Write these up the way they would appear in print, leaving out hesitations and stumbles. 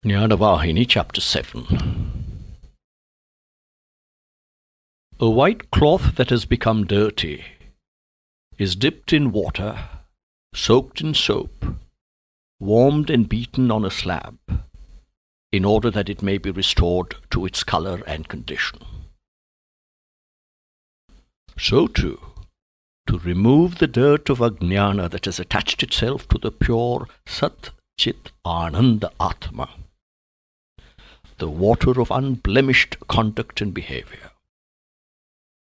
Jnana Vahini, Chapter 7. A white cloth that has become dirty is dipped in water, soaked in soap, warmed and beaten on a slab, in order that it may be restored to its color and condition. So too, to remove the dirt of Ajnana that has attached itself to the pure Sat Chit Ananda Atma, the water of unblemished conduct and behavior,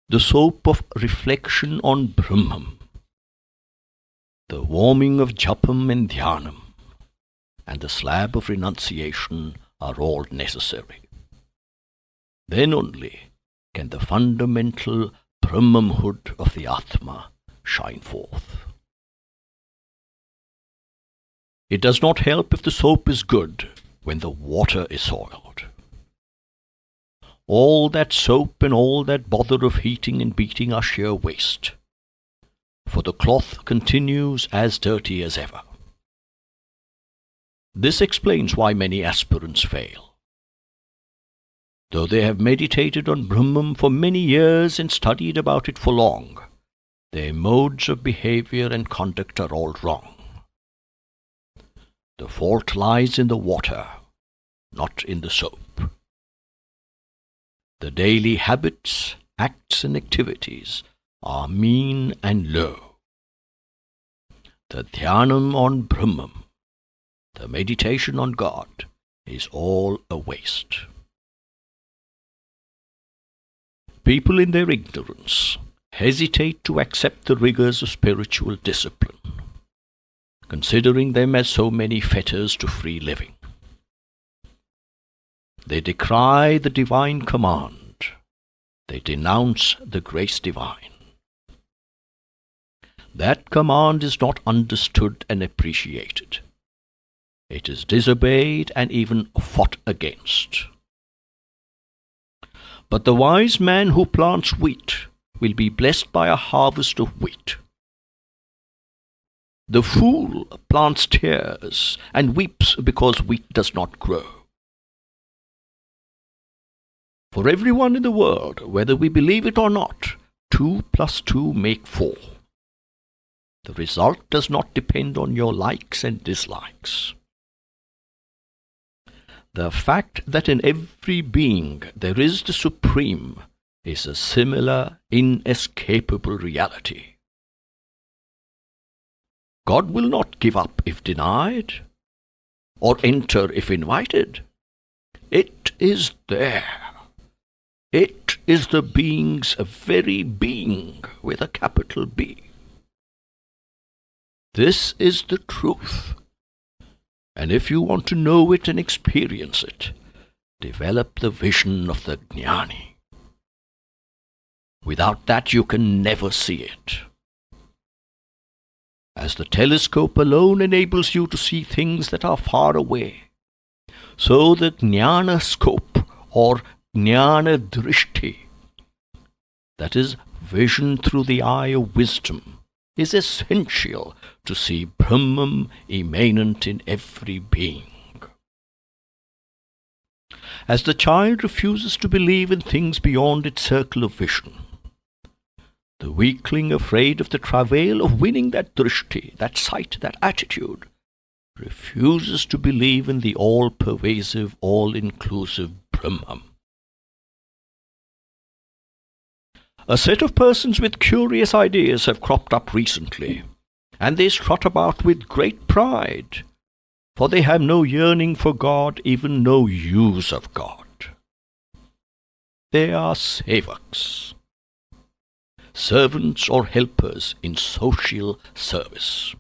the soap of reflection on Brahman, the warming of Japam and Dhyanam, and the slab of renunciation are all necessary. Then only can the fundamental Brahmanhood of the Atma shine forth. It does not help if the soap is good when the water is soiled. All that soap and all that bother of heating and beating are sheer waste, for the cloth continues as dirty as ever. This explains why many aspirants fail. Though they have meditated on Brahman for many years and studied about it for long, their modes of behavior and conduct are all wrong. The fault lies in the water, not in the soap. The daily habits, acts, and activities are mean and low. The dhyanam on Brahman, the meditation on God, is all a waste. People in their ignorance hesitate to accept the rigors of spiritual discipline, considering them as so many fetters to free living. They decry the divine command. They denounce the grace divine. That command is not understood and appreciated. It is disobeyed and even fought against. But the wise man who plants wheat will be blessed by a harvest of wheat. The fool plants tares and weeps because wheat does not grow. For everyone in the world, whether we believe it or not, 2 + 2 make 4. The result does not depend on your likes and dislikes. The fact that in every being there is the Supreme is a similar, inescapable reality. God will not give up if denied, or enter if invited. It is there. It is the being's very being with a capital B. This is the truth. And if you want to know it and experience it, develop the vision of the Jnani. Without that you can never see it. As the telescope alone enables you to see things that are far away, so the Jnana scope or Jnana drishti, that is, vision through the eye of wisdom, is essential to see Brahman immanent in every being. As the child refuses to believe in things beyond its circle of vision, the weakling, afraid of the travail of winning that drishti, that sight, that attitude, refuses to believe in the all-pervasive, all-inclusive Brahman. A set of persons with curious ideas have cropped up recently, and they strut about with great pride, for they have no yearning for God, even no use of God. They are sevaks, servants or helpers in social service,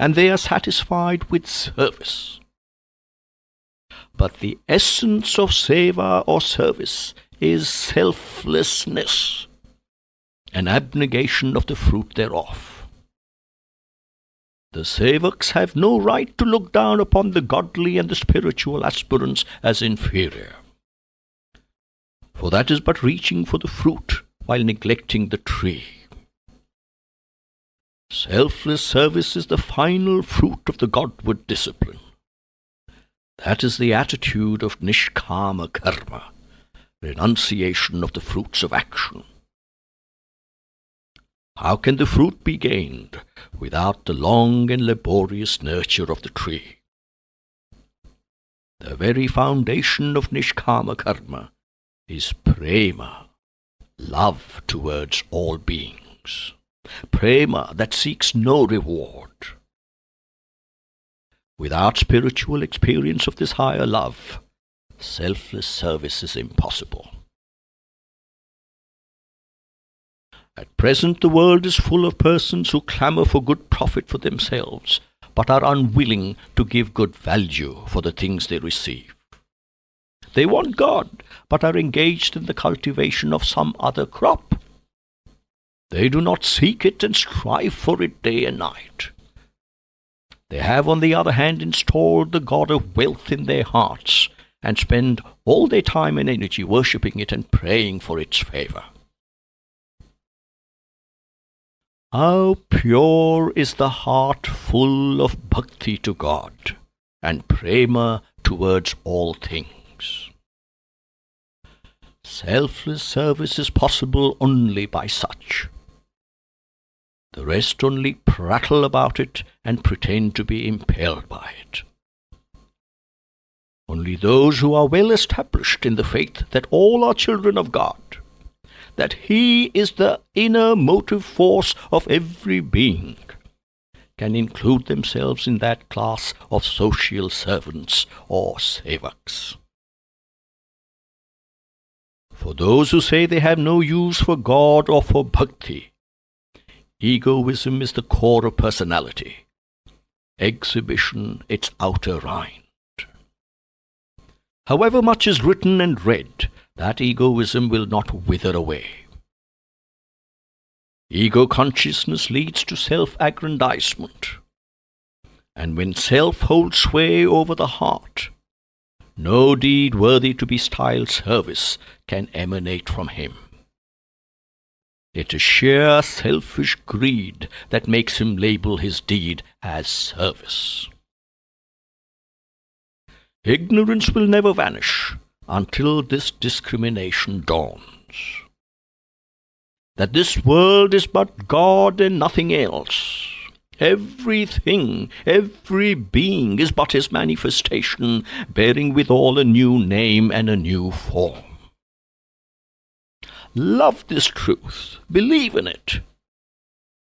and they are satisfied with service. But the essence of seva or service is selflessness, an abnegation of the fruit thereof. The sevaks have no right to look down upon the godly and the spiritual aspirants as inferior, for that is but reaching for the fruit while neglecting the tree. Selfless service is the final fruit of the Godward discipline. That is the attitude of nishkama karma, renunciation of the fruits of action. How can the fruit be gained without the long and laborious nurture of the tree? The very foundation of nishkama karma is prema, love towards all beings. Prema that seeks no reward. Without spiritual experience of this higher love, selfless service is impossible. At present, the world is full of persons who clamour for good profit for themselves, but are unwilling to give good value for the things they receive. They want God, but are engaged in the cultivation of some other crop. They do not seek it and strive for it day and night. They have, on the other hand, installed the god of wealth in their hearts, and spend all their time and energy worshipping it and praying for its favour. How pure is the heart full of bhakti to God, and prema towards all things. Selfless service is possible only by such. The rest only prattle about it and pretend to be impelled by it. Only those who are well established in the faith that all are children of God, that He is the inner motive force of every being, can include themselves in that class of social servants or sevaks. For those who say they have no use for God or for bhakti, egoism is the core of personality, exhibition its outer rind. However much is written and read, that egoism will not wither away. Ego consciousness leads to self-aggrandizement, and when self holds sway over the heart, no deed worthy to be styled service can emanate from him. It is sheer selfish greed that makes him label his deed as service. Ignorance will never vanish until this discrimination dawns. That this world is but God and nothing else. Everything, every being is but His manifestation, bearing withal a new name and a new form. Love this truth, believe in it,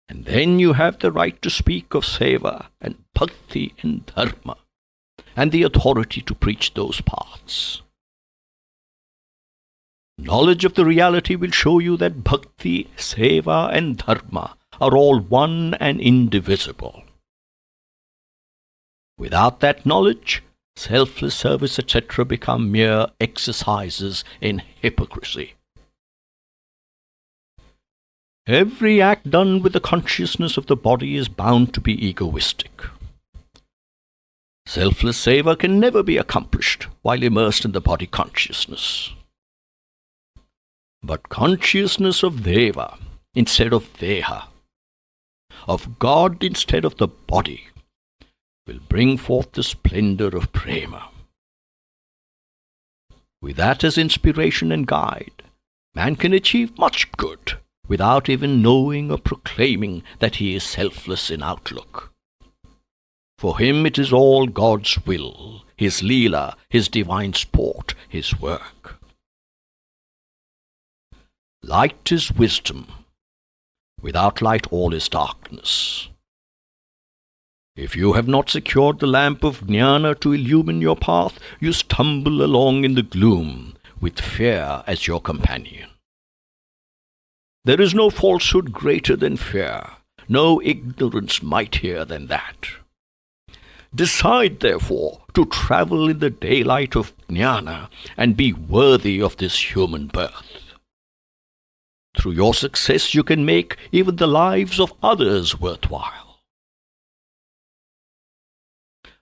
and then you have the right to speak of seva and bhakti and dharma, and the authority to preach those paths. Knowledge of the reality will show you that bhakti, seva and dharma are all one and indivisible. Without that knowledge, selfless service, etc., become mere exercises in hypocrisy. Every act done with the consciousness of the body is bound to be egoistic. Selfless seva can never be accomplished while immersed in the body consciousness. But consciousness of deva instead of deha, of God instead of the body, will bring forth the splendor of prema. With that as inspiration and guide, man can achieve much good without even knowing or proclaiming that he is selfless in outlook. For him it is all God's will, His leela, His divine sport, His work. Light is wisdom. Without light all is darkness. If you have not secured the lamp of Jnana to illumine your path, you stumble along in the gloom, with fear as your companion. There is no falsehood greater than fear, no ignorance mightier than that. Decide, therefore, to travel in the daylight of Jnana and be worthy of this human birth. Through your success you can make even the lives of others worthwhile.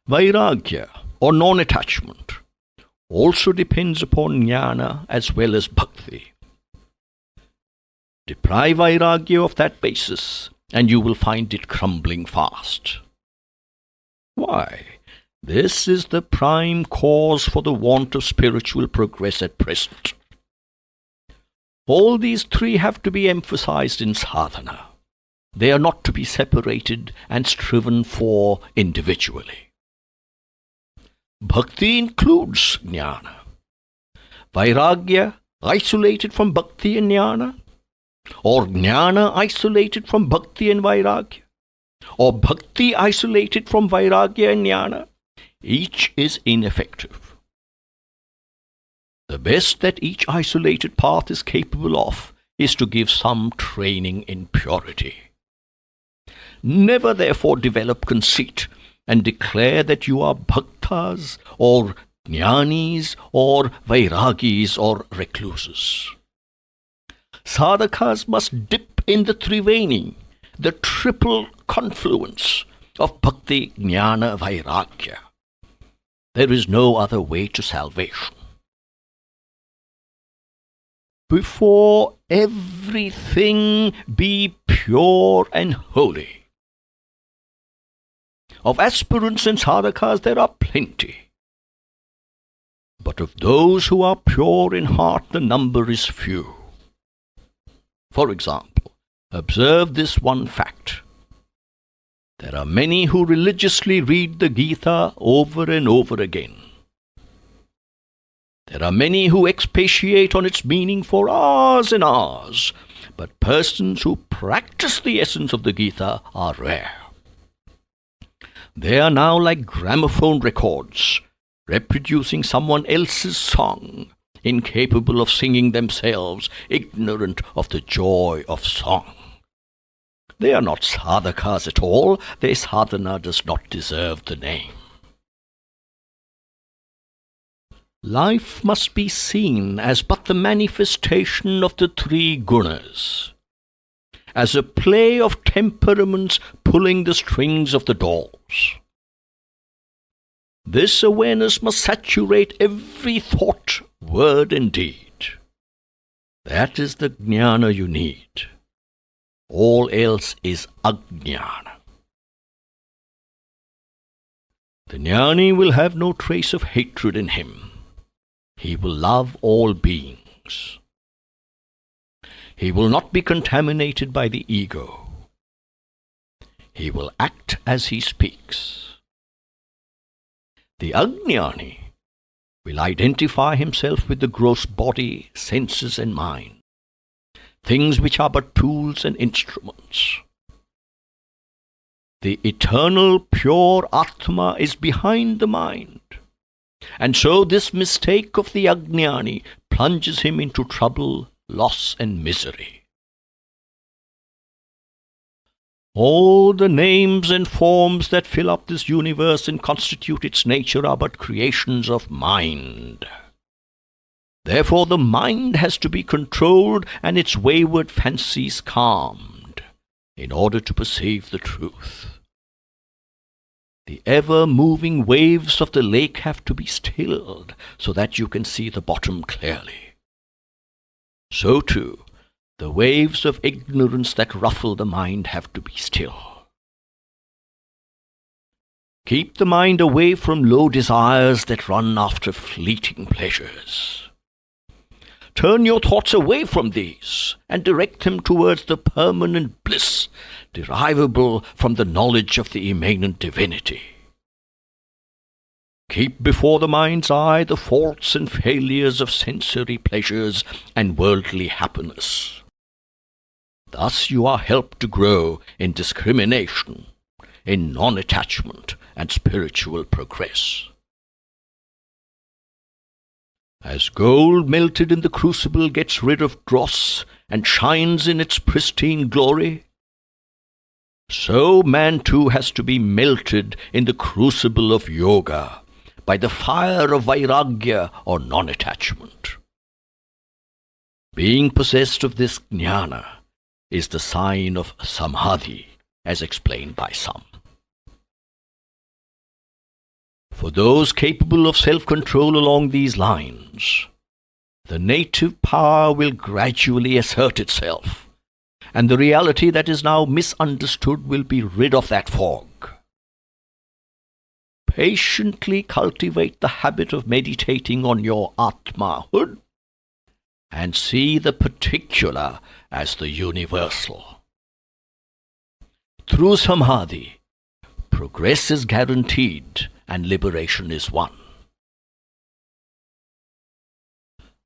Vairagya, or non-attachment, also depends upon Jnana as well as bhakti. Deprive vairagya of that basis, and you will find it crumbling fast. Why? This is the prime cause for the want of spiritual progress at present. All these three have to be emphasized in sadhana. They are not to be separated and striven for individually. Bhakti includes jnana. Vairagya isolated from bhakti and jnana, or jnana isolated from bhakti and vairagya, or bhakti isolated from vairagya and jnana, each is ineffective. The best that each isolated path is capable of is to give some training in purity. Never therefore develop conceit and declare that you are bhaktas or jnanis or vairagis or recluses. Sadhakas must dip in the triveni, the triple confluence of bhakti, jnana, vairagya. There is no other way to salvation. Before everything be pure and holy. Of aspirants and sadhakas there are plenty. But of those who are pure in heart, the number is few. For example, observe this one fact. There are many who religiously read the Gita over and over again. There are many who expatiate on its meaning for hours and hours, but persons who practice the essence of the Gita are rare. They are now like gramophone records, reproducing someone else's song, incapable of singing themselves, ignorant of the joy of song. They are not sadhakas at all. Their sadhana does not deserve the name. Life must be seen as but the manifestation of the three gunas, as a play of temperaments pulling the strings of the dolls. This awareness must saturate every thought, word and deed. That is the jnana you need. All else is ajnana. The jnani will have no trace of hatred in him. He will love all beings. He will not be contaminated by the ego. He will act as he speaks. The ajnani will identify himself with the gross body, senses and mind, things which are but tools and instruments. The eternal pure Atma is behind the mind, and so this mistake of the ajnani plunges him into trouble, loss and misery. All the names and forms that fill up this universe and constitute its nature are but creations of mind. Therefore the mind has to be controlled and its wayward fancies calmed, in order to perceive the truth. The ever-moving waves of the lake have to be stilled, so that you can see the bottom clearly. So too, the waves of ignorance that ruffle the mind have to be still. Keep the mind away from low desires that run after fleeting pleasures. Turn your thoughts away from these and direct them towards the permanent bliss derivable from the knowledge of the immanent divinity. Keep before the mind's eye the faults and failures of sensory pleasures and worldly happiness. Thus you are helped to grow in discrimination, in non-attachment and spiritual progress. As gold melted in the crucible gets rid of dross and shines in its pristine glory, so man too has to be melted in the crucible of yoga by the fire of vairagya or non-attachment. Being possessed of this jnana is the sign of samadhi, as explained by some. For those capable of self-control along these lines, the native power will gradually assert itself, and the reality that is now misunderstood will be rid of that fog. patiently cultivate the habit of meditating on your Atmahood and see the particular as the universal. Through Samadhi, progress is guaranteed and liberation is won.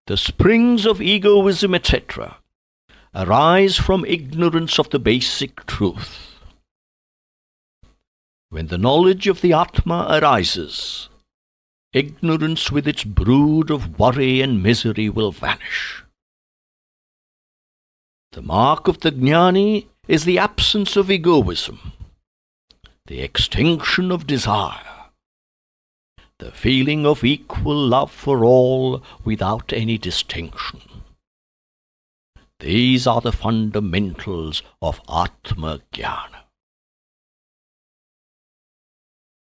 The springs of egoism, etc., arise from ignorance of the basic truth. When the knowledge of the Atma arises, ignorance with its brood of worry and misery will vanish. The mark of the Jnani is the absence of egoism, the extinction of desire, the feeling of equal love for all without any distinction. These are the fundamentals of Atma Jnana.